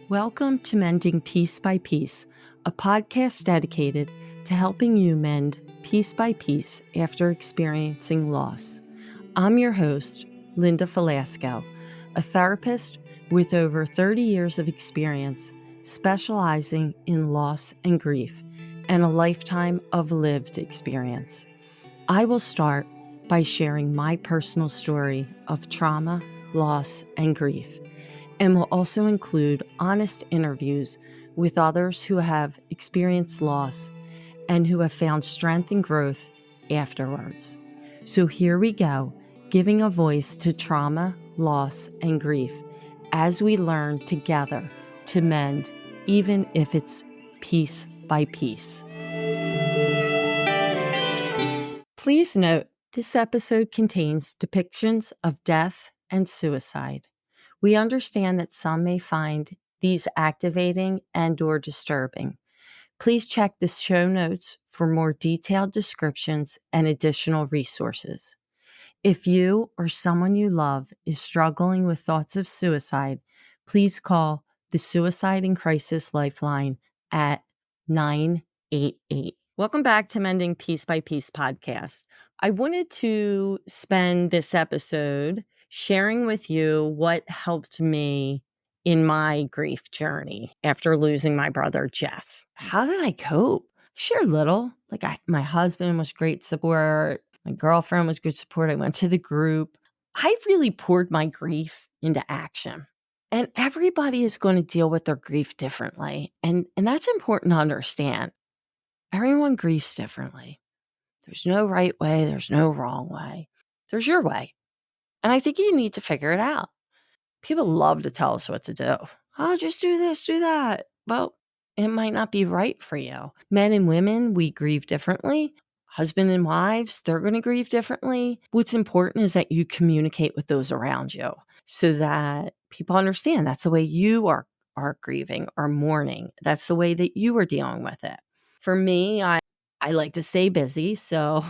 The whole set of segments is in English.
Welcome to Mending Piece by Piece, a podcast dedicated to helping you mend piece by piece after experiencing loss. I'm your host, Linda Falasco, a therapist with over 30 years of experience specializing in loss and grief and a lifetime of lived experience. I will start by sharing my personal story of trauma, loss, and grief, and will also include honest interviews with others who have experienced loss and who have found strength and growth afterwards. So here we go, giving a voice to trauma, loss, and grief as we learn together to mend, even if it's piece by piece. Please note, this episode contains depictions of death and suicide. We understand that some may find these activating and/or disturbing. Please check the show notes for more detailed descriptions and additional resources. If you or someone you love is struggling with thoughts of suicide, please call the Suicide Crisis Lifeline at 988. Welcome back to Mending Piece by Piece podcast. I wanted to spend this episode sharing with you what helped me in my grief journey after losing my brother, Jeff. How did I cope? Sure, little. My husband was great support. My girlfriend was good support. I went to the group. I really poured my grief into action. And everybody is going to deal with their grief differently. And that's important to understand. Everyone grieves differently. There's no right way. There's no wrong way. There's your way. And I think you need to figure it out. People love to tell us what to do. Oh, just do this, do that. Well, it might not be right for you. Men and women, we grieve differently. Husband and wives, they're going to grieve differently. What's important is that you communicate with those around you so that people understand that's the way you are grieving or mourning. That's the way that you are dealing with it. For me, I like to stay busy. So,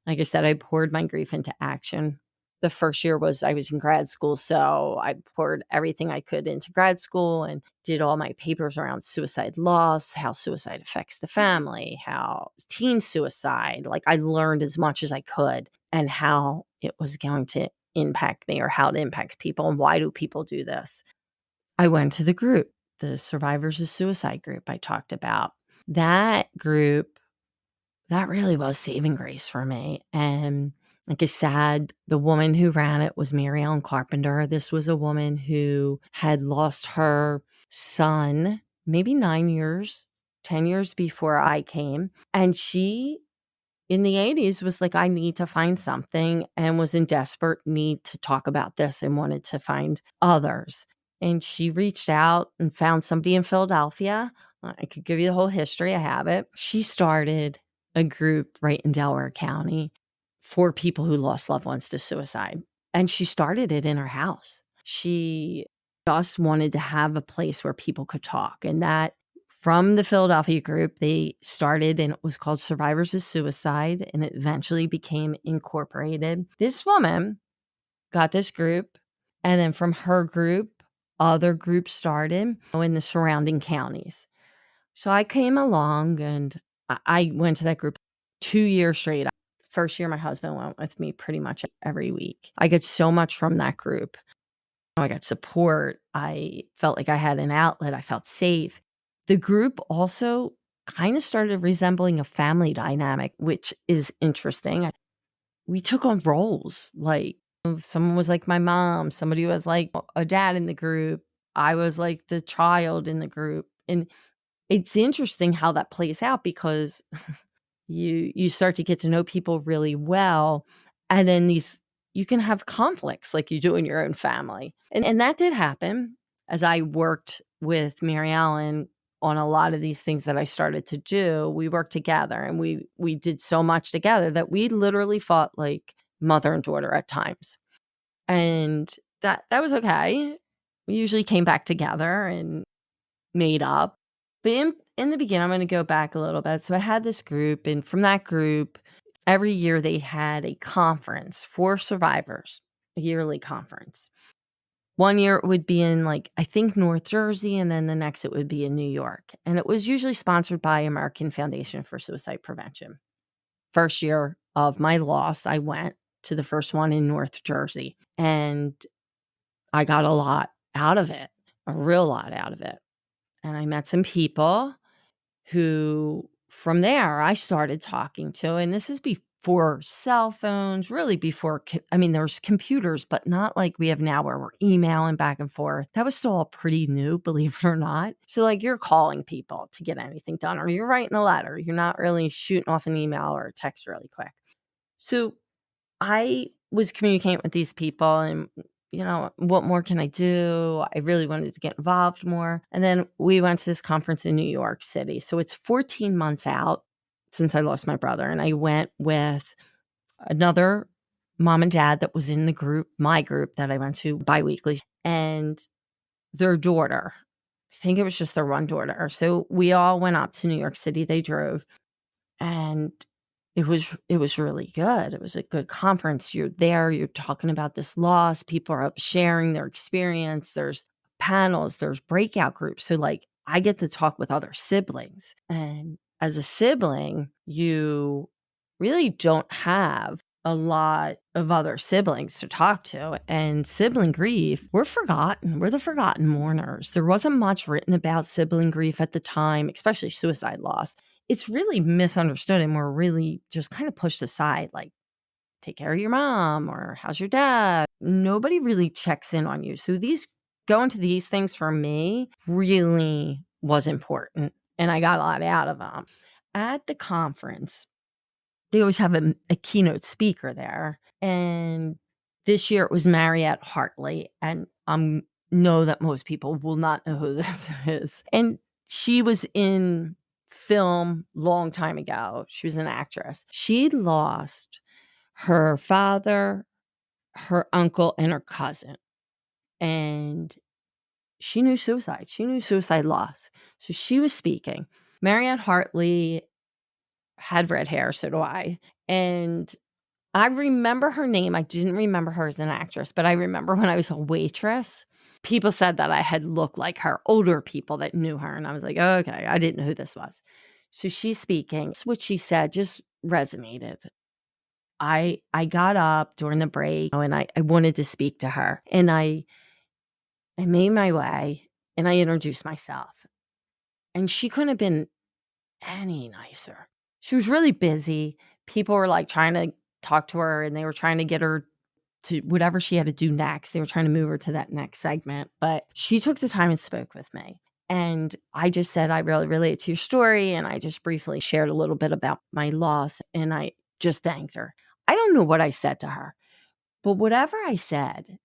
like I said, I poured my grief into action. The first year I was in grad school, so I poured everything I could into grad school and did all my papers around suicide loss, how suicide affects the family, how teen suicide. I learned as much as I could and how it was going to impact me or how it impacts people and why do people do this. I went to the group, the Survivors of Suicide group I talked about. That group, that really was saving grace for me. And like I said, the woman who ran it was Mary Ellen Carpenter. This was a woman who had lost her son maybe 9 years, 10 years before I came. And she, in the 80s, was like, I need to find something, and was in desperate need to talk about this and wanted to find others. And she reached out and found somebody in Philadelphia. I could give you the whole history. I have it. She started a group right in Delaware County for people who lost loved ones to suicide. And she started it in her house. She just wanted to have a place where people could talk. And that, from the Philadelphia group, they started, and it was called Survivors of Suicide, and it eventually became incorporated. This woman got this group, and then from her group, other groups started in the surrounding counties. So I came along and I went to that group 2 years straight. First year, my husband went with me pretty much every week. I get so much from that group. I got support. I felt like I had an outlet. I felt safe. The group also kind of started resembling a family dynamic, which is interesting. We took on roles. Someone was like my mom. Somebody was like a dad in the group. I was like the child in the group. And it's interesting how that plays out because you start to get to know people really well. And then you can have conflicts like you do in your own family. And that did happen as I worked with Mary Ellen on a lot of these things that I started to do. We worked together and we did so much together that we literally fought like mother and daughter at times. And that was okay. We usually came back together and made up. But in the beginning, I'm going to go back a little bit. So I had this group, and from that group, every year they had a conference for survivors. a yearly conference. One year it would be in I think North Jersey, and then the next it would be in New York. And it was usually sponsored by American Foundation for Suicide Prevention. First year of my loss, I went to the first one in North Jersey, and I got a lot out of it, a real lot out of it. And I met some people who from there I started talking to, and this is before cell phones, really before, there's computers, but not like we have now where we're emailing back and forth. That was still all pretty new, believe it or not. So you're calling people to get anything done, or you're writing a letter. You're not really shooting off an email or a text really quick. So I was communicating with these people and, what more can I do? I really wanted to get involved more. And then we went to this conference in New York City. So it's 14 months out since I lost my brother. And I went with another mom and dad that was in the group, my group that I went to biweekly, and their daughter. I think it was just their one daughter. So we all went up to New York City. They drove. And it was really good. It was a good conference. You're there, you're talking about this loss. People are up sharing their experience. There's panels, there's breakout groups. So I get to talk with other siblings. And as a sibling, you really don't have a lot of other siblings to talk to. And sibling grief, we're forgotten. We're the forgotten mourners. There wasn't much written about sibling grief at the time, especially suicide loss. It's really misunderstood, and we're really just kind of pushed aside, take care of your mom, or how's your dad? Nobody really checks in on you. So going to these things for me really was important, and I got a lot out of them. At the conference, they always have a keynote speaker there, and this year it was Mariette Hartley, and I know that most people will not know who this is. And she was in film long time ago. She was an actress. She lost her father, her uncle, and her cousin. And she knew suicide. She knew suicide loss. So she was speaking. Mariette Hartley had red hair, so do I. And I remember her name. I didn't remember her as an actress, but I remember when I was a waitress, people said that I had looked like her, older people that knew her. And I was like, oh, okay, I didn't know who this was. So she's speaking. What she said just resonated. I got up during the break and I wanted to speak to her. And I made my way and I introduced myself. And she couldn't have been any nicer. She was really busy. People were trying to talk to her, and they were trying to get her to whatever she had to do next. They were trying to move her to that next segment. But she took the time and spoke with me. And I just said, I really relate to your story. And I just briefly shared a little bit about my loss. And I just thanked her. I don't know what I said to her, but whatever I said,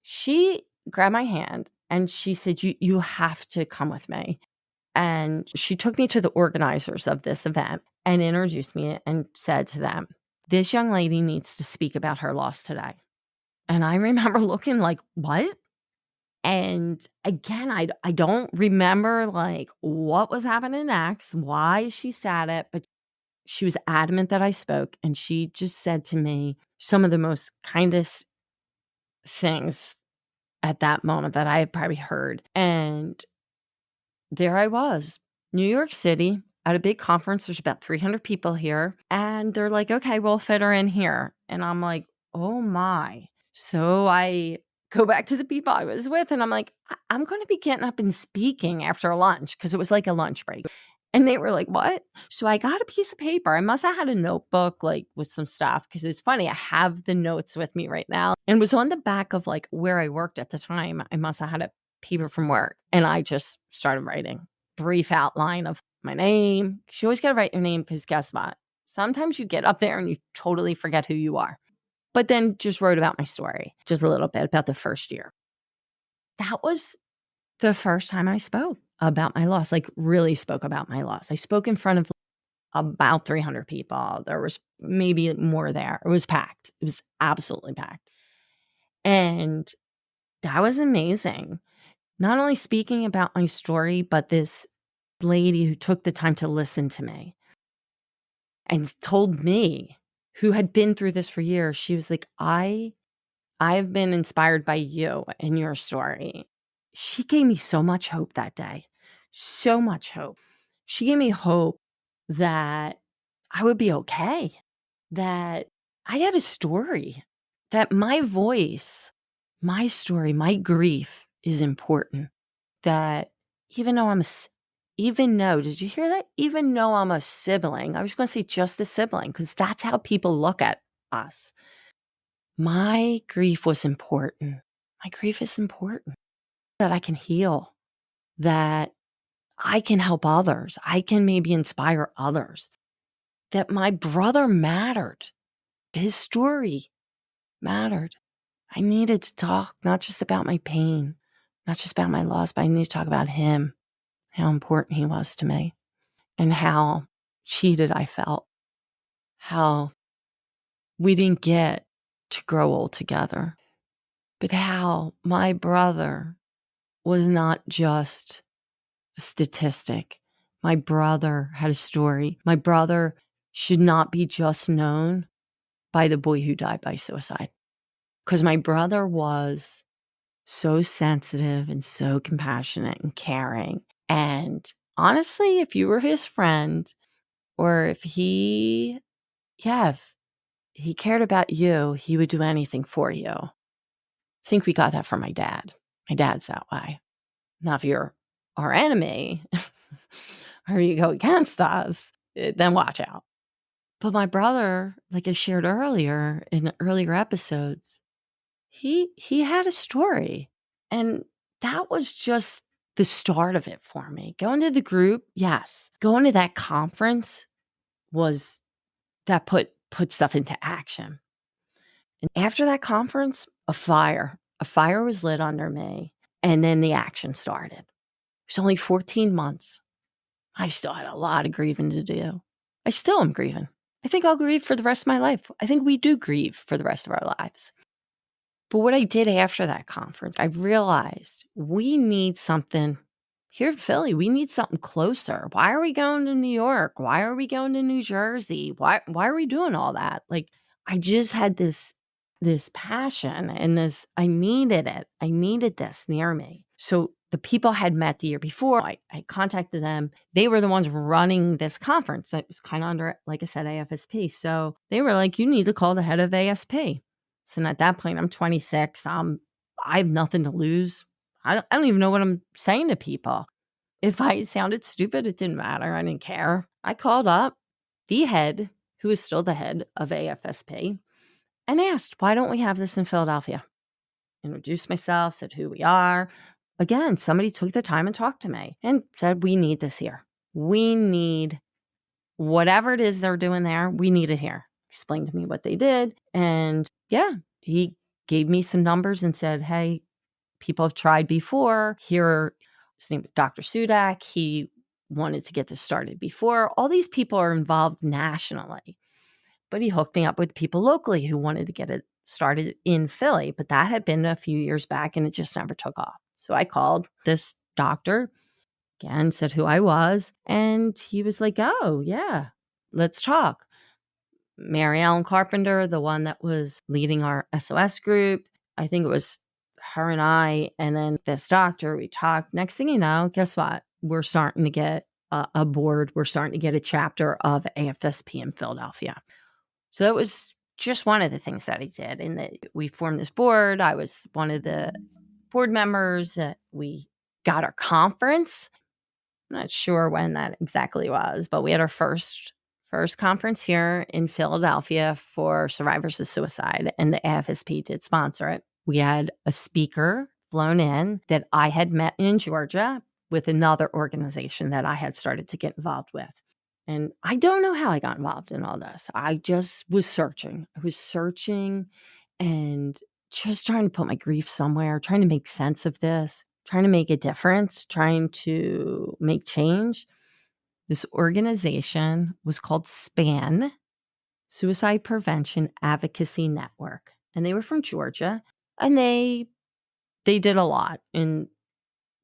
she grabbed my hand and she said, you have to come with me. And she took me to the organizers of this event and introduced me and said to them, this young lady needs to speak about her loss today. And I remember looking like, what? And again, I don't remember what was happening next, why she said it, but she was adamant that I spoke. And she just said to me some of the most kindest things at that moment that I had probably heard. And there I was, New York City, at a big conference. There's about 300 people here. And they're like, okay, we'll fit her in here. And I'm like, oh my. So I go back to the people I was with and I'm like, I'm going to be getting up and speaking after lunch, because it was like a lunch break. And they were like, what? So I got a piece of paper. I must have had a notebook with some stuff, because it's funny. I have the notes with me right now, and it was on the back of where I worked at the time. I must have had a paper from work, and I just started writing brief outline of my name. You always got to write your name, because guess what? Sometimes you get up there and you totally forget who you are. But then just wrote about my story, just a little bit about the first year. That was the first time I spoke about my loss, really spoke about my loss. I spoke in front of about 300 people. There was maybe more there. It was packed. It was absolutely packed. And that was amazing. Not only speaking about my story, but this lady who took the time to listen to me and told me, who had been through this for years, she was like, I I've been inspired by you and your story. She gave me so much hope that day. So much hope. She gave me hope that I would be okay, that I had a story, that my voice, my story, my grief is important. That even though did you hear that? Even though I'm a sibling, I was going to say just a sibling, because that's how people look at us. My grief was important. My grief is important. That I can heal, that I can help others. I can maybe inspire others. That my brother mattered. His story mattered. I needed to talk not just about my pain, not just about my loss, but I needed to talk about him, how important he was to me, and how cheated I felt, how we didn't get to grow old together, but how my brother was not just a statistic. My brother had a story. My brother should not be just known by the boy who died by suicide, because my brother was so sensitive and so compassionate and caring. And honestly, if you were his friend, or if he cared about you, he would do anything for you. I think we got that from my dad. My dad's that way. Now, if you're our enemy or you go against us, then watch out. But my brother, like I shared earlier in earlier episodes, he had a story. And that was just the start of it for me. Going to the group, yes. Going to that conference was that put stuff into action. And after that conference, a fire was lit under me. And then the action started. It was only 14 months. I still had a lot of grieving to do. I still am grieving. I think I'll grieve for the rest of my life. I think we do grieve for the rest of our lives. But what I did after that conference, I realized we need something here in Philly. We need something closer. Why are we going to New York? Why are we going to New Jersey? Why are we doing all that? Like, I just had this passion and I needed it. I needed this near me. So the people I had met the year before, I contacted them. They were the ones running this conference. It was kind of under, like I said, AFSP. So they were like, you need to call the head of ASP. So at that point, I'm 26. I have nothing to lose. I don't even know what I'm saying to people. If I sounded stupid, it didn't matter. I didn't care. I called up the head, who is still the head of AFSP, and asked, why don't we have this in Philadelphia? Introduced myself, said who we are. Again, somebody took the time and talked to me and said, we need this here. We need whatever it is they're doing there. We need it here. Explained to me what they did. And yeah, he gave me some numbers and said, hey, people have tried before. Here, his name is Dr. Sudak. He wanted to get this started before. All these people are involved nationally. But he hooked me up with people locally who wanted to get it started in Philly. But that had been a few years back and it just never took off. So I called this doctor, again, said who I was. And he was like, oh, yeah, let's talk. Mary Ellen Carpenter, the one that was leading our SOS group, I think it was her and I, and then this doctor, we talked. Next thing you know, guess what? We're starting to get a board. We're starting to get a chapter of AFSP in Philadelphia. So that was just one of the things that he did. And we formed this board. I was one of the board members. We got our conference. I'm not sure when that exactly was, but we had our first conference here in Philadelphia for survivors of suicide, and the AFSP did sponsor it. We had a speaker flown in that I had met in Georgia with another organization that I had started to get involved with. And I don't know how I got involved in all this. I just was searching. I was searching and just trying to put my grief somewhere, trying to make sense of this, trying to make a difference, trying to make change. This organization was called SPAN, Suicide Prevention Advocacy Network. And they were from Georgia. And they did a lot in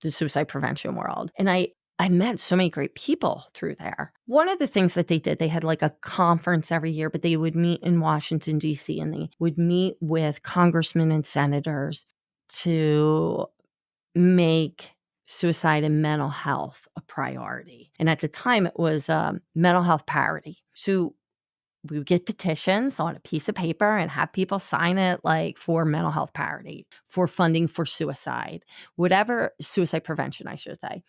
the suicide prevention world. And I I met so many great people through there. One of the things that they did, they had like a conference every year, but they would meet in Washington, D.C., and they would meet with congressmen and senators to make suicide and mental health a priority. And at the time, it was mental health parity. So we would get petitions on a piece of paper and have people sign it, like for mental health parity, for funding for suicide, whatever, suicide prevention, I should say,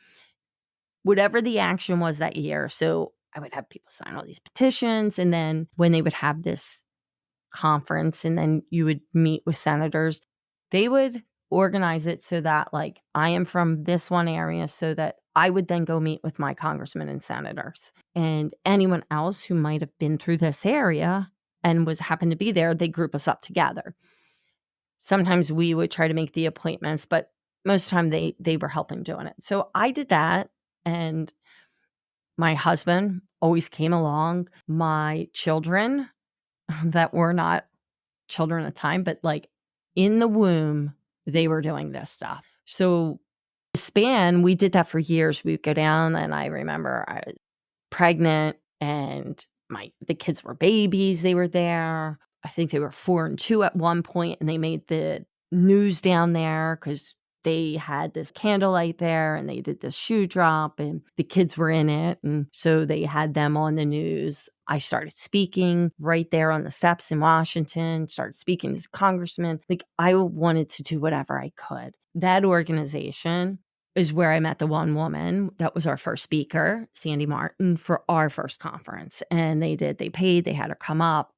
whatever the action was that year. So I would have people sign all these petitions. And then when they would have this conference and then you would meet with senators, they would organize it so that, like, I am from this one area, so that I would then go meet with my congressmen and senators, and anyone else who might have been through this area and was happened to be there, they group us up together. Sometimes we would try to make the appointments, but most of the time they were helping doing it. So I did that, and my husband always came along. My children that were not children at the time, but like in the womb, they were doing this stuff. So we did that for years. We'd go down, and I remember I was pregnant and the kids were babies. They were there. I think they were 4 and 2 at one point, and they made the news down there because they had this candlelight there and they did this shoe drop and the kids were in it. And so they had them on the news. I started speaking right there on the steps in Washington, started speaking as a congressman. Like, I wanted to do whatever I could. That organization is where I met the one woman that was our first speaker, Sandy Martin, for our first conference. And they paid, they had her come up.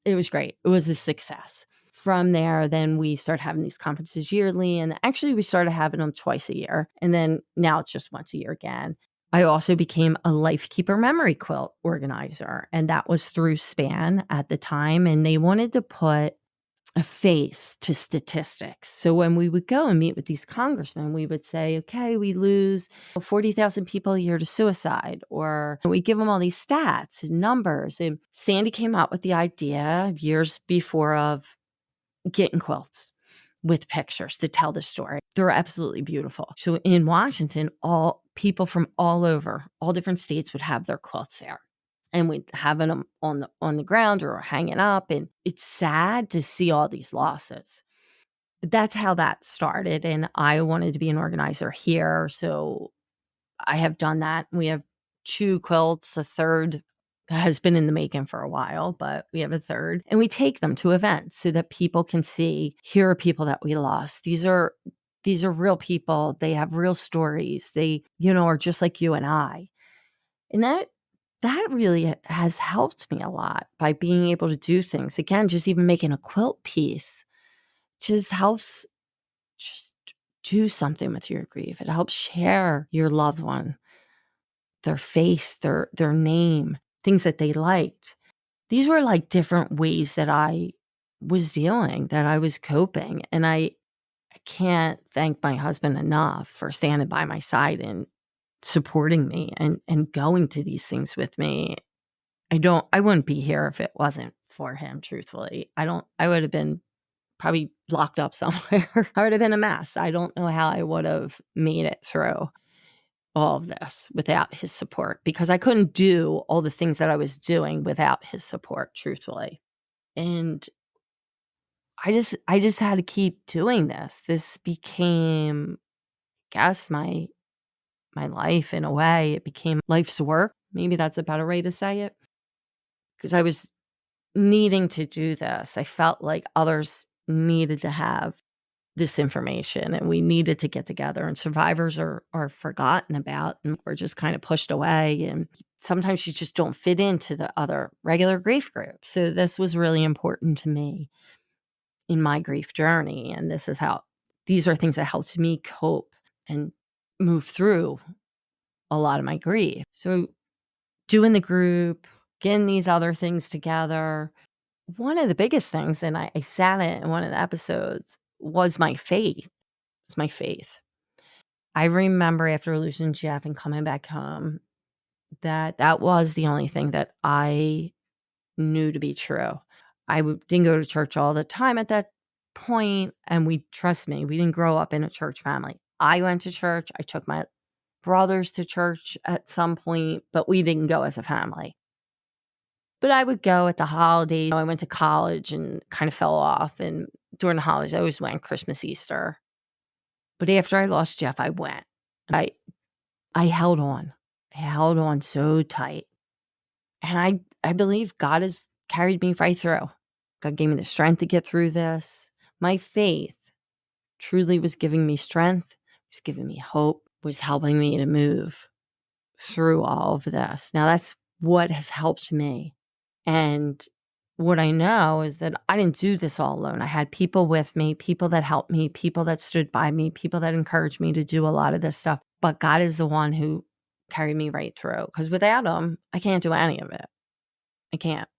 It was great. It was a success. From there, then we started having these conferences yearly. And actually, we started having them twice a year. And then now it's just once a year again. I also became a Lifekeeper memory quilt organizer. And that was through SPAN at the time. And they wanted to put a face to statistics. So when we would go and meet with these congressmen, we would say, okay, we lose 40,000 people a year to suicide, or we give them all these stats and numbers. And Sandy came up with the idea years before of getting quilts with pictures to tell the story. They're absolutely beautiful. So in Washington, all people from all over, all different states would have their quilts there. And we'd have them on the ground or hanging up. And it's sad to see all these losses. But that's how that started. And I wanted to be an organizer here. So I have done that. We have 2 quilts, a third that has been in the making for a while, but we have a third. And we take them to events so that people can see, here are people that we lost. These are real people. They have real stories. They, are just like you and I. And that really has helped me a lot by being able to do things. Again, just even making a quilt piece just helps just do something with your grief. It helps share your loved one, their face, their name, things that they liked. These were like different ways that I was dealing, that I was coping. And I can't thank my husband enough for standing by my side and supporting me and going to these things with me. I wouldn't be here if it wasn't for him, truthfully. I would have been probably locked up somewhere. I would have been a mess. I don't know how I would have made it through all of this without his support, because I couldn't do all the things that I was doing without his support, truthfully. And I just had to keep doing this. This became, I guess, my life in a way. It became life's work. Maybe that's a better way to say it. Because I was needing to do this. I felt like others needed to have this information and we needed to get together, and survivors are forgotten about and we're just kind of pushed away. And sometimes you just don't fit into the other regular grief group. So this was really important to me in my grief journey. And these are things that helped me cope and move through a lot of my grief. So doing the group, getting these other things together. One of the biggest things, and I sat it in one of the episodes, was my faith. It's my faith. I remember after losing Jeff and coming back home, that was the only thing that I knew to be true. Didn't go to church all the time at that point, and trust me, we didn't grow up in a church family. I went to church. I took my brothers to church at some point, but we didn't go as a family. But I would go at the holidays. I went to college and kind of fell off. And during the holidays, I always went Christmas, Easter. But after I lost Jeff, I went. I held on. I held on so tight. And I believe God has carried me right through. God gave me the strength to get through this. My faith truly was giving me strength, was giving me hope, was helping me to move through all of this. Now, that's what has helped me. And what I know is that I didn't do this all alone. I had people with me, people that helped me, people that stood by me, people that encouraged me to do a lot of this stuff. But God is the one who carried me right through. Because without him, I can't do any of it. I can't.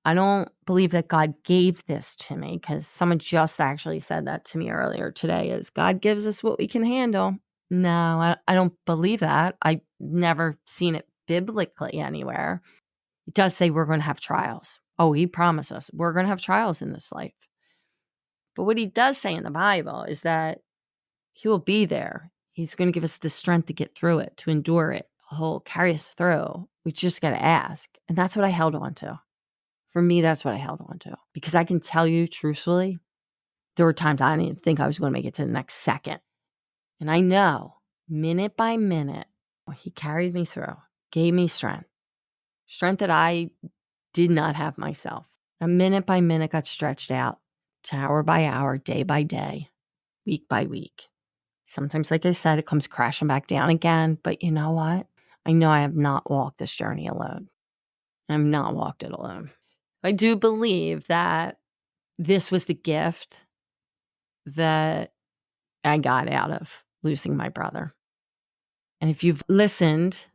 I don't believe that God gave this to me, because someone just actually said that to me earlier today, is God gives us what we can handle. No, I don't believe that. I've never seen it biblically anywhere. It does say we're going to have trials. Oh, he promised us we're going to have trials in this life. But what he does say in the Bible is that he will be there. He's going to give us the strength to get through it, to endure it. He'll carry us through. We just got to ask. And that's what I held on to. For me, that's what I held on to. Because I can tell you truthfully, there were times I didn't even think I was going to make it to the next second. And I know, minute by minute, he carried me through, gave me strength that I did not have myself. A minute by minute got stretched out to hour by hour, day by day, week by week. Sometimes, like I said, it comes crashing back down again. But you know what? I know I have not walked this journey alone. I have not walked it alone. I do believe that this was the gift that I got out of losing my brother. And if you've listened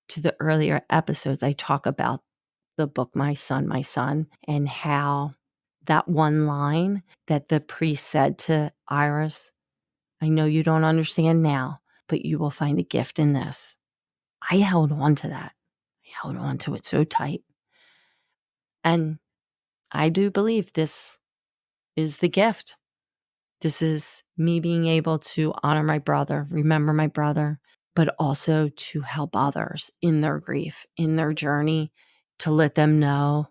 to the earlier episodes, I talk about the book, My Son, and how that one line that the priest said to Iris, I know you don't understand now, but you will find a gift in this. I held on to that. I held on to it so tight. And I do believe this is the gift. This is me being able to honor my brother, remember my brother, but also to help others in their grief, in their journey, to let them know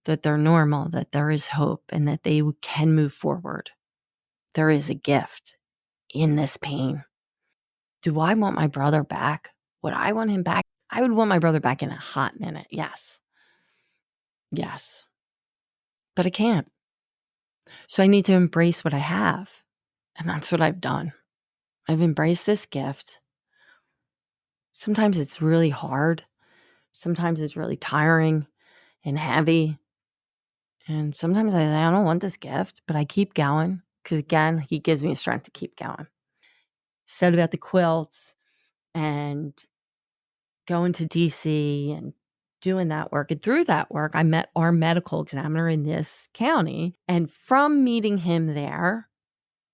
that they're normal, that there is hope, and that they can move forward. There is a gift in this pain. Do I want my brother back? Would I want him back? I would want my brother back in a hot minute. Yes. Yes. But I can't. So I need to embrace what I have. And that's what I've done. I've embraced this gift. Sometimes it's really hard. Sometimes it's really tiring and heavy. And sometimes I say, I don't want this gift, but I keep going because, again, he gives me strength to keep going. Said about the quilts and going to DC and doing that work. And through that work, I met our medical examiner in this county. And from meeting him there,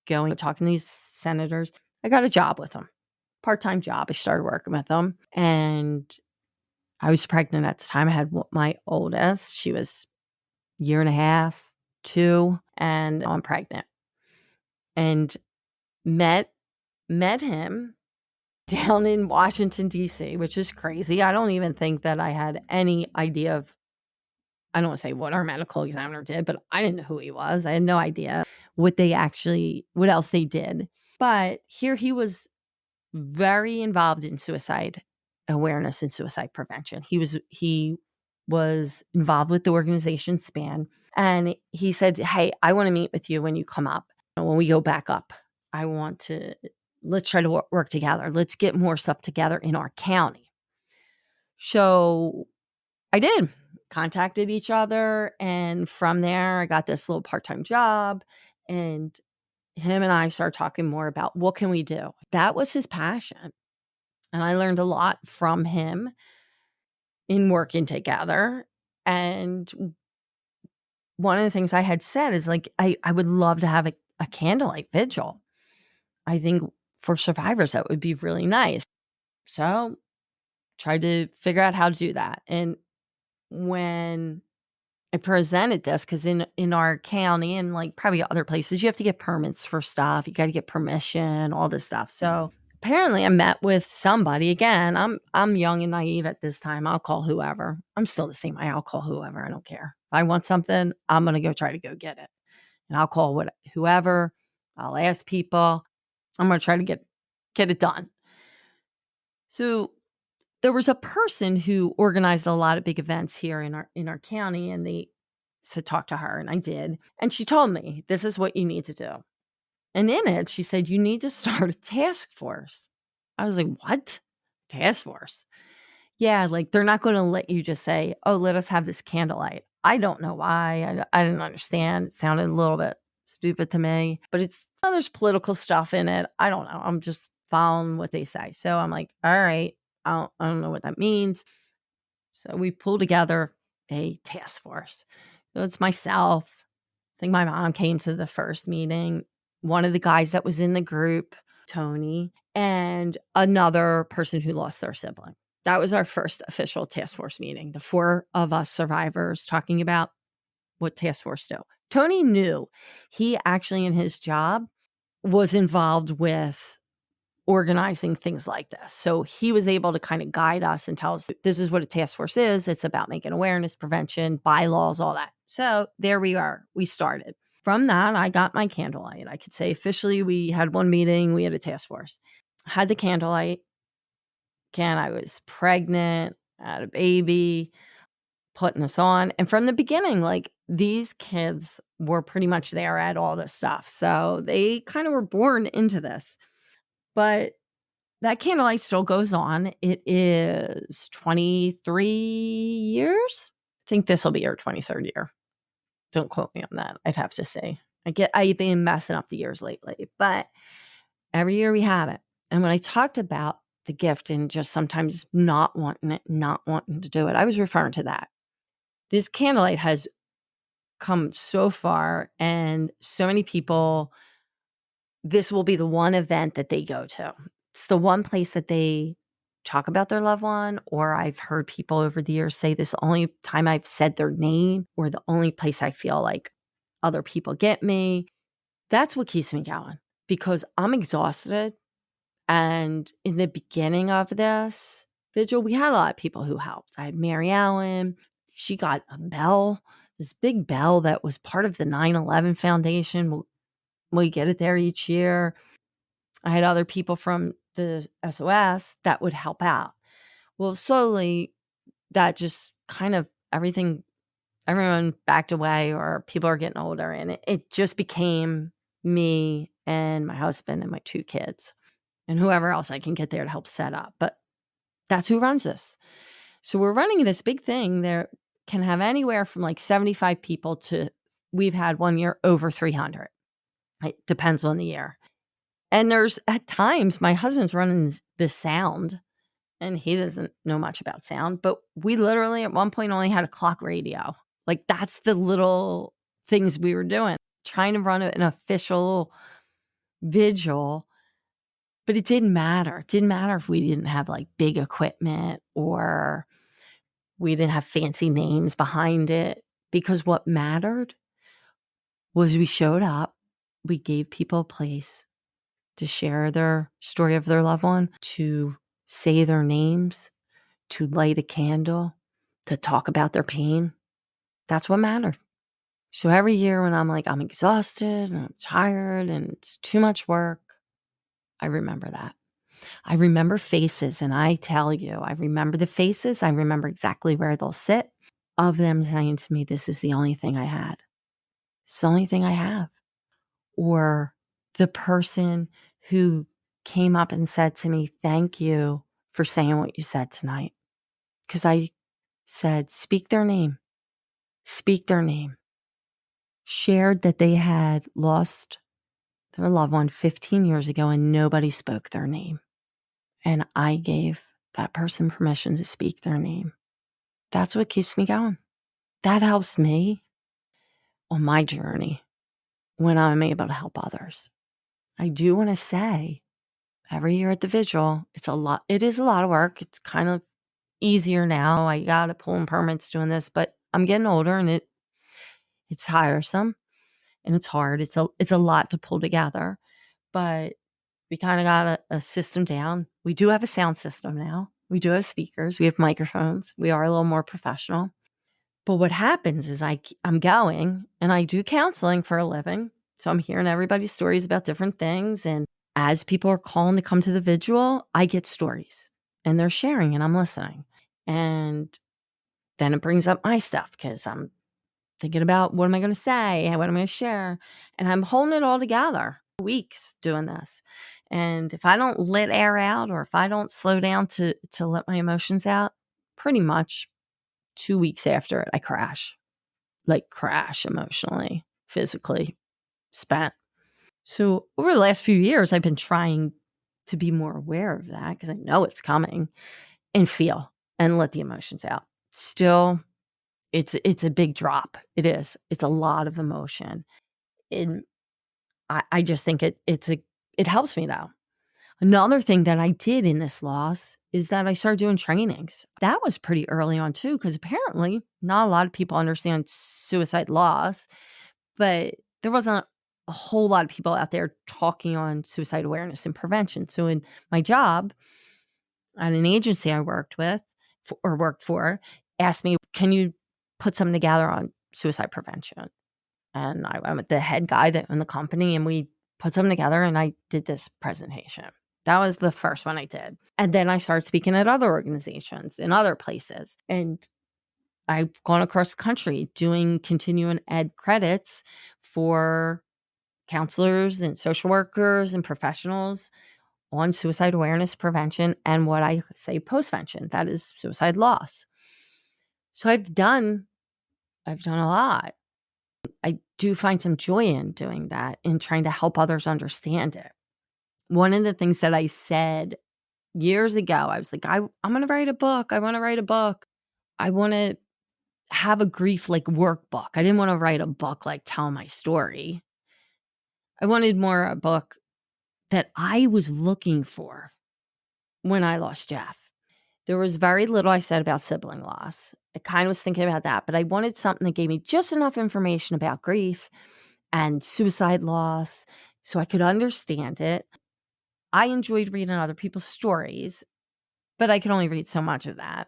talking to these senators, I got a job with him, part-time job. I started working with him. And I was pregnant at the time. I had my oldest. She was a year and a half, 2, and I'm pregnant. And met him down in Washington, D.C., which is crazy. I don't even think that I had any idea of, I don't want to say what our medical examiner did, but I didn't know who he was. I had no idea what else they did. But here he was, very involved in suicide awareness and suicide prevention. He was involved with the organization SPAN. And he said, hey, I want to meet with you when you come up. When we go back up, let's try to work together. Let's get more stuff together in our county. So I did. Contacted each other. And from there, I got this little part-time job. And him and I started talking more about what can we do. That was his passion. And I learned a lot from him in working together. And one of the things I had said is, like, I would love to have a candlelight vigil. I think for survivors, that would be really nice. So tried to figure out how to do that. And when I presented this because in our county and like probably other places, you have to get permits for stuff. You got to get permission, all this stuff. So apparently, I met with somebody again. I'm young and naive at this time. I'll call whoever. I'm still the same way. I'll call whoever. I don't care. If I want something, I'm gonna go try to go get it, and I'll call whoever. I'll ask people. I'm gonna try to get it done. So there was a person who organized a lot of big events here in our county, and they to talk to her, and I did. And she told me, this is what you need to do. And in it, she said, you need to start a task force. I was like, what? Task force? Yeah, like they're not going to let you just say, oh, let us have this candlelight. I don't know why. I didn't understand. It sounded a little bit stupid to me, but there's political stuff in it. I don't know. I'm just following what they say. So I'm like, all right, I don't know what that means. So we pulled together a task force. So it's myself. I think my mom came to the first meeting. One of the guys that was in the group, Tony, and another person who lost their sibling. That was our first official task force meeting. The four of us survivors talking about what task force do. Tony knew he actually in his job was involved with organizing things like this. So he was able to kind of guide us and tell us this is what a task force is. It's about making awareness, prevention, bylaws, all that. So there we are. We started. From that, I got my candlelight. I could say officially we had one meeting, we had a task force. Had the candlelight. Again, I was pregnant, had a baby, putting us on. And from the beginning, like these kids were pretty much there at all this stuff. So they kind of were born into this. But that candlelight still goes on. It is 23 years. I think this will be our 23rd year. Don't quote me on that. I'd have to say. I've been messing up the years lately, but every year we have it. And when I talked about the gift and just sometimes not wanting to do it, I was referring to that. This candlelight has come so far, and so many people, this will be the one event that they go to. It's the one place that they talk about their loved one, or I've heard people over the years say this is the only time I've said their name, or the only place I feel like other people get me. That's what keeps me going because I'm exhausted. And in the beginning of this vigil, we had a lot of people who helped. I had Mary Ellen. She got a bell, this big bell that was part of the 9/11 Foundation. We get it there each year. I had other people from the SOS that would help out. Well, slowly that just kind of everyone backed away, or people are getting older, and it just became me and my husband and my two kids and whoever else I can get there to help set up. But that's who runs this. So we're running this big thing. There can have anywhere from like 75 people to we've had one year over 300. It depends on the year. And there's at times my husband's running the sound and he doesn't know much about sound, but we literally at one point only had a clock radio. Like that's the little things we were doing, trying to run an official vigil. But it didn't matter. It didn't matter if we didn't have like big equipment or we didn't have fancy names behind it, because what mattered was we showed up, we gave people a place to share their story of their loved one, to say their names, to light a candle, to talk about their pain. That's what mattered. So every year when I'm like, I'm exhausted and I'm tired and it's too much work, I remember that. I remember faces, and I tell you, I remember the faces. I remember exactly where they'll sit, of them saying to me, this is the only thing I had. It's the only thing I have. Or the person who came up and said to me, thank you for saying what you said tonight. Because I said, speak their name, shared that they had lost their loved one 15 years ago and nobody spoke their name. And I gave that person permission to speak their name. That's what keeps me going. That helps me on my journey when I'm able to help others. I do want to say every year at the vigil, it is a lot of work. It's kind of easier now. I got to pull in permits doing this, but I'm getting older and It's tiresome and it's hard. It's a lot to pull together, but we kind of got a system down. We do have a sound system now. We do have speakers. We have microphones. We are a little more professional. But what happens is I'm going and I do counseling for a living. So I'm hearing everybody's stories about different things. And as people are calling to come to the vigil, I get stories and they're sharing and I'm listening. And then it brings up my stuff because I'm thinking about what am I going to say? What am I going to share? And I'm holding it all together weeks doing this. And if I don't let air out or if I don't slow down to let my emotions out, pretty much 2 weeks after it, I crash emotionally, physically, spent. So over the last few years, I've been trying to be more aware of that because I know it's coming and feel and let the emotions out. Still, it's a big drop. It is. It's a lot of emotion. And I just think it helps me though. Another thing that I did in this loss is that I started doing trainings. That was pretty early on too, because apparently not a lot of people understand suicide loss, but there wasn't a whole lot of people out there talking on suicide awareness and prevention. So in my job at an agency I worked for, asked me, can you put something together on suicide prevention? And I went with the head guy that in the company and we put something together and I did this presentation. That was the first one I did. And then I started speaking at other organizations in other places. And I've gone across the country doing continuing ed credits for counselors and social workers and professionals on suicide awareness prevention and what I say postvention, that is suicide loss. So I've done a lot. I do find some joy in doing that and trying to help others understand it. One of the things that I said years ago, I was like, I'm going to write a book. I want to write a book. I want to have a grief like workbook. I didn't want to write a book like tell my story. I wanted more a book that I was looking for when I lost Jeff. There was very little I said about sibling loss. I kind of was thinking about that, but I wanted something that gave me just enough information about grief and suicide loss so I could understand it. I enjoyed reading other people's stories, but I could only read so much of that.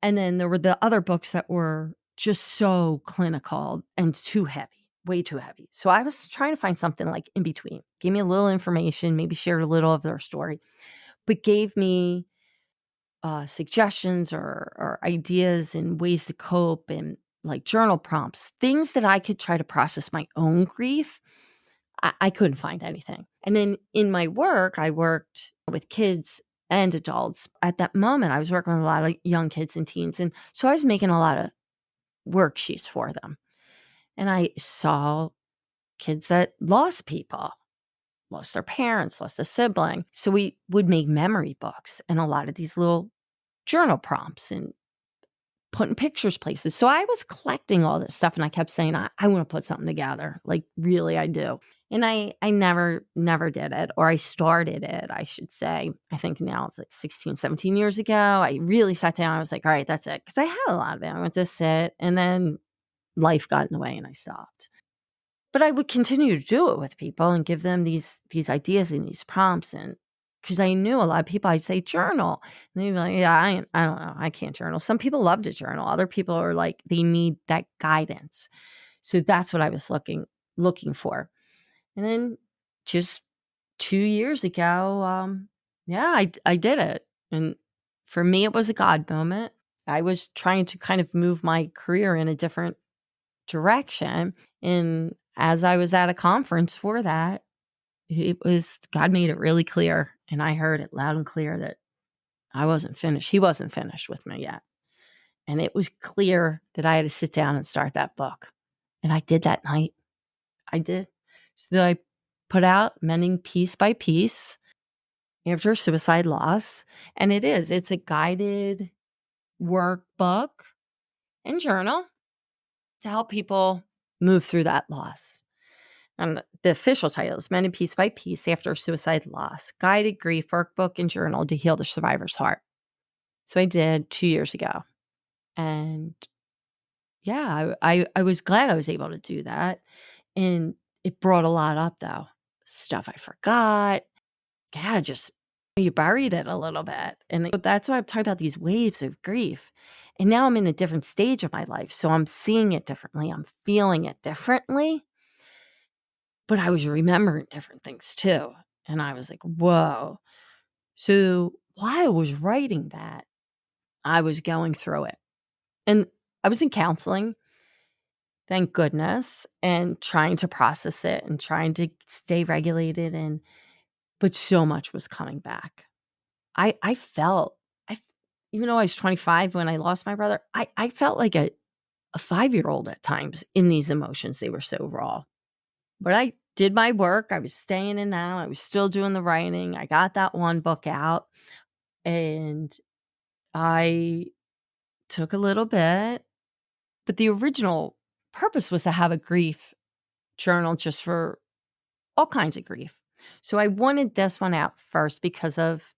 And then there were the other books that were just so clinical and too heavy, way too heavy. So I was trying to find something like in between. Gave me a little information, maybe shared a little of their story, but gave me suggestions or ideas and ways to cope and like journal prompts, things that I could try to process my own grief. I couldn't find anything. And then in my work, I worked with kids and adults. At that moment, I was working with a lot of young kids and teens. And so I was making a lot of worksheets for them. And I saw kids that lost people, lost their parents, lost a sibling. So we would make memory books and a lot of these little journal prompts and putting pictures places. So I was collecting all this stuff and I kept saying, I want to put something together. Like really, I do. And I never did it, or I started it, I should say. I think now it's like 16, 17 years ago. I really sat down. I was like, all right, that's it. Because I had a lot of it. I went to sit and then life got in the way and I stopped. But I would continue to do it with people and give them these ideas and these prompts. And because I knew a lot of people, I'd say journal. And they'd be like, yeah, I don't know. I can't journal. Some people love to journal. Other people are like, they need that guidance. So that's what I was looking for. And then just 2 years ago, I did it. And for me, it was a God moment. I was trying to kind of move my career in a different direction. And as I was at a conference for that, God made it really clear. And I heard it loud and clear that I wasn't finished. He wasn't finished with me yet. And it was clear that I had to sit down and start that book. And I did that night. I did. So I put out Mending Piece by Piece after suicide loss. And it's a guided workbook and journal to help people move through that loss. And the official title is Mending Piece by Piece After Suicide Loss, Guided Grief Workbook and Journal to Heal the Survivor's Heart. So I did 2 years ago. And yeah, I was glad I was able to do that, and it brought a lot up, though. Stuff I forgot. Yeah, just you buried it a little bit, and that's why I'm talking about these waves of grief, and now I'm in a different stage of my life, so I'm seeing it differently, I'm feeling it differently, but I was remembering different things too, and I was like, "Whoa." So, while I was writing that, I was going through it, and I was in counseling, thank goodness, and trying to process it and trying to stay regulated, and but so much was coming back. I felt I even though I was 25 when I lost my brother, I felt like a 5-year-old at times in these emotions, they were so raw. But I did my work, I was staying in that, I was still doing the writing, I got that one book out, and I took a little bit, but the original purpose was to have a grief journal just for all kinds of grief. So I wanted this one out first because of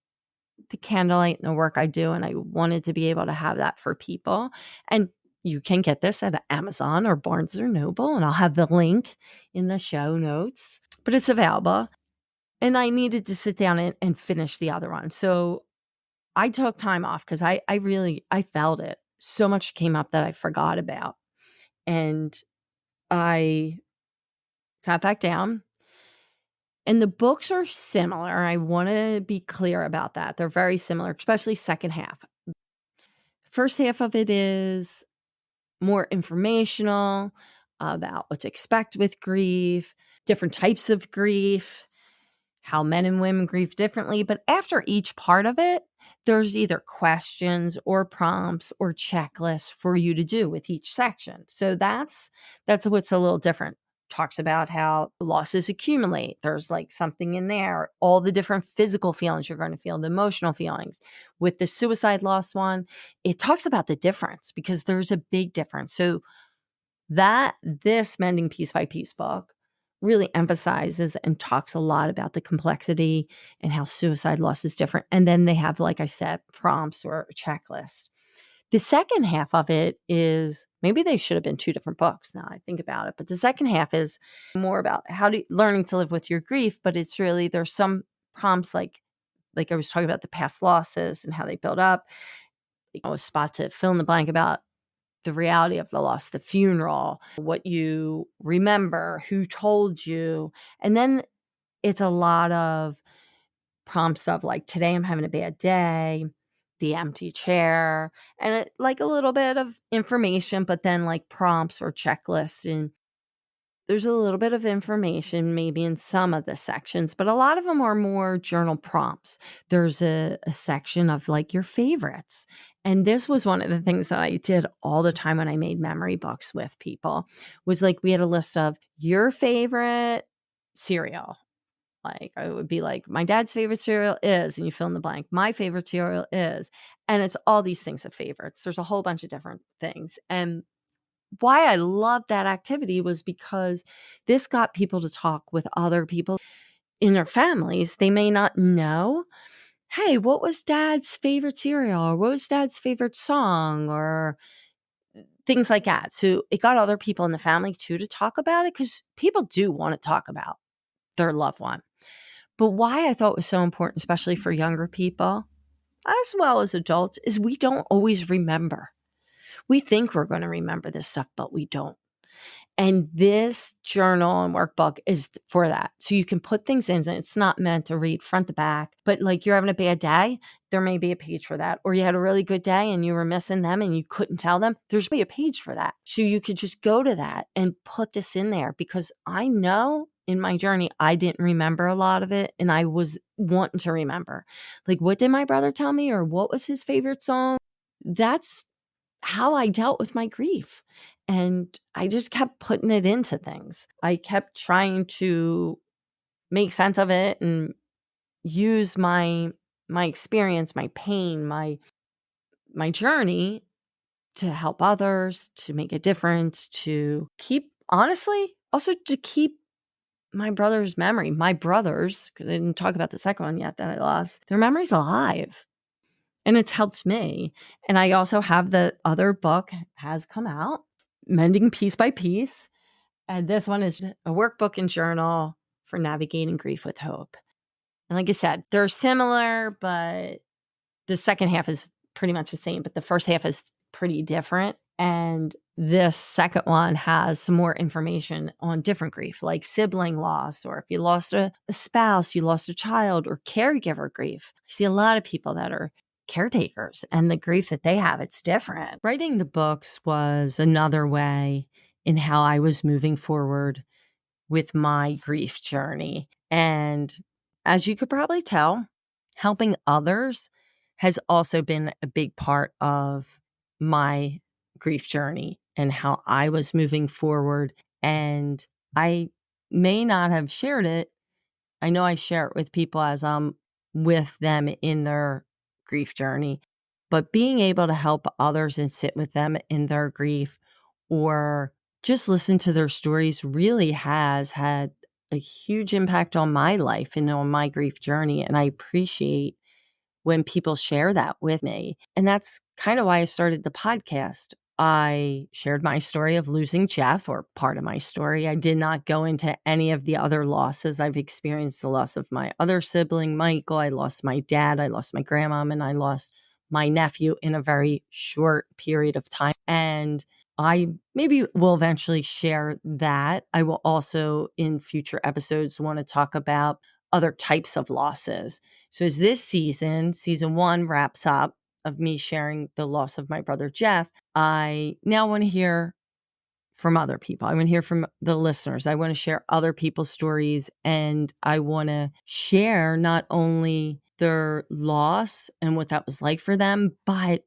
the candlelight and the work I do, and I wanted to be able to have that for people. And you can get this at Amazon or Barnes or Noble, and I'll have the link in the show notes, but it's available. And I needed to sit down and finish the other one. So I took time off because I really I felt it. So much came up that I forgot about. And I sat back down. And the books are similar. I want to be clear about that. They're very similar, especially second half. First half of it is more informational about what to expect with grief, different types of grief, how men and women grieve differently. But after each part of it, there's either questions or prompts or checklists for you to do with each section. So that's what's a little different. Talks about how losses accumulate. There's like something in there, all the different physical feelings you're going to feel, the emotional feelings. With the suicide loss one, it talks about the difference because there's a big difference. So this Mending Piece by Piece book really emphasizes and talks a lot about the complexity and how suicide loss is different. And then they have, like I said, prompts or checklists. The second half of it is maybe they should have been two different books now I think about it. But the second half is more about learning to live with your grief. But it's really, there's some prompts like I was talking about the past losses and how they build up, a spot to fill in the blank about the reality of the loss, the funeral, what you remember, who told you. And then it's a lot of prompts of like, today I'm having a bad day, the empty chair, and like a little bit of information, but then like prompts or checklists. And there's a little bit of information maybe in some of the sections, but a lot of them are more journal prompts. There's a section of like your favorites. And this was one of the things that I did all the time when I made memory books with people was like, we had a list of your favorite cereal. Like it would be like, my dad's favorite cereal is, and you fill in the blank, my favorite cereal is. And it's all these things of favorites. There's a whole bunch of different things. And why I loved that activity was because this got people to talk with other people in their families. They may not know, hey, what was dad's favorite cereal? Or what was dad's favorite song? Or things like that. So it got other people in the family too to talk about it because people do want to talk about their loved one. But why I thought was so important, especially for younger people, as well as adults, is we don't always remember. We think we're going to remember this stuff, but we don't. And this journal and workbook is for that. So you can put things in, and it's not meant to read front to back, but like you're having a bad day, there may be a page for that. Or you had a really good day and you were missing them and you couldn't tell them, there's be a page for that. So you could just go to that and put this in there because I know in my journey, I didn't remember a lot of it and I was wanting to remember. Like, what did my brother tell me or what was his favorite song? That's how I dealt with my grief. And I just kept putting it into things. I kept trying to make sense of it and use my experience, my pain, my journey to help others, to make a difference, to keep honestly, also to keep my brother's memory, my brothers, because I didn't talk about the second one yet that I lost, their memory's alive. And it's helped me. And I also have the other book has come out. Mending Piece by Piece. And this one is a workbook and journal for navigating grief with hope. And like I said, they're similar, but the second half is pretty much the same, but the first half is pretty different. And this second one has some more information on different grief, like sibling loss, or if you lost a spouse, you lost a child, or caregiver grief. I see a lot of people that are caretakers, and the grief that they have, it's different. Writing the books was another way in how I was moving forward with my grief journey. And as you could probably tell, helping others has also been a big part of my grief journey and how I was moving forward. And I may not have shared it. I know I share it with people as I'm with them in their grief journey, but being able to help others and sit with them in their grief or just listen to their stories really has had a huge impact on my life and on my grief journey. And I appreciate when people share that with me. And that's kind of why I started the podcast. I shared my story of losing Jeff, or part of my story. I did not go into any of the other losses. I've experienced the loss of my other sibling, Michael. I lost my dad. I lost my grandmom, and I lost my nephew in a very short period of time. And I maybe will eventually share that. I will also, in future episodes, want to talk about other types of losses. So as this season 1 wraps up of me sharing the loss of my brother Jeff, I now want to hear from other people. I want to hear from the listeners. I want to share other people's stories, and I want to share not only their loss and what that was like for them, but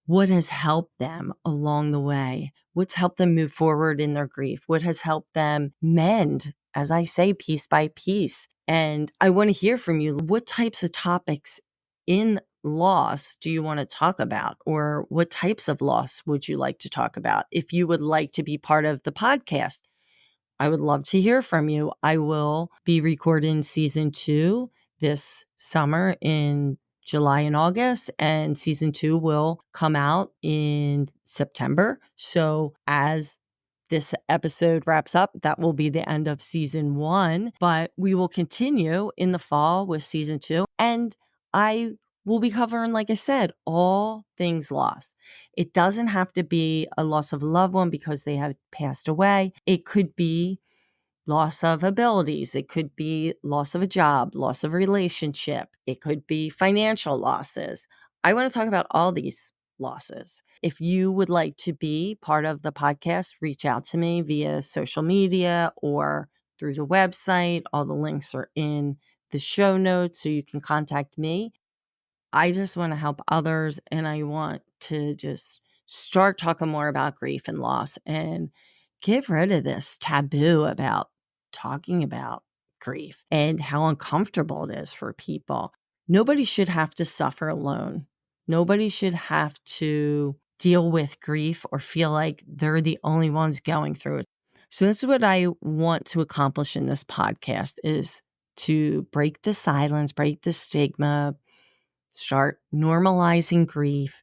what has helped them along the way. What's helped them move forward in their grief? What has helped them mend, as I say, piece by piece? And I want to hear from you. What types of topics in loss do you want to talk about? Or what types of loss would you like to talk about? If you would like to be part of the podcast, I would love to hear from you. I will be recording season 2 this summer in July and August, and season 2 will come out in September. So as this episode wraps up, that will be the end of season 1, but we will continue in the fall with season 2. And I will be covering, like I said, all things loss. It doesn't have to be a loss of a loved one because they have passed away. It could be loss of abilities. It could be loss of a job, loss of a relationship. It could be financial losses. I want to talk about all these losses. If you would like to be part of the podcast, reach out to me via social media or through the website. All the links are in the show notes, so you can contact me. I just want to help others, and I want to just start talking more about grief and loss and get rid of this taboo about talking about grief and how uncomfortable it is for people. Nobody should have to suffer alone. Nobody should have to deal with grief or feel like they're the only ones going through it. So this is what I want to accomplish in this podcast, is to break the silence, break the stigma, start normalizing grief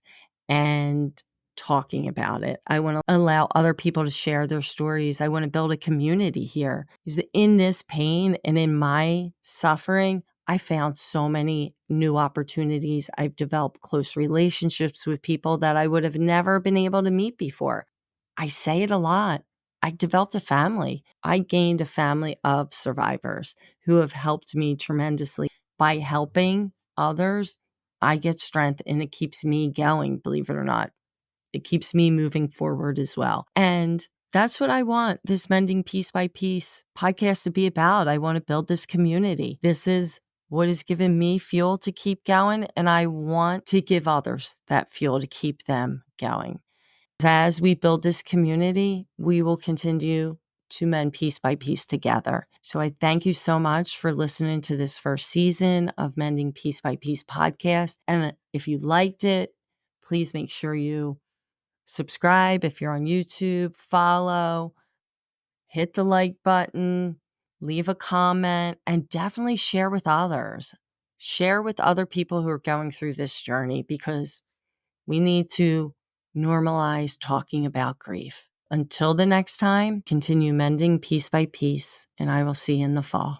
and talking about it. I want to allow other people to share their stories. I want to build a community here. Because in this pain and in my suffering, I found so many new opportunities. I've developed close relationships with people that I would have never been able to meet before. I say it a lot. I developed a family. I gained a family of survivors who have helped me tremendously. By helping others, I get strength, and it keeps me going, believe it or not. It keeps me moving forward as well. And that's what I want this Mending Piece by Piece podcast to be about. I want to build this community. This is what has given me fuel to keep going, and I want to give others that fuel to keep them going. As we build this community, we will continue to mend piece by piece together. So I thank you so much for listening to this first season of Mending Piece by Piece podcast. And if you liked it, please make sure you subscribe. If you're on YouTube, follow, hit the like button, leave a comment, and definitely share with others. Share with other people who are going through this journey, because we need to normalize talking about grief. Until the next time, continue mending piece by piece, and I will see you in the fall.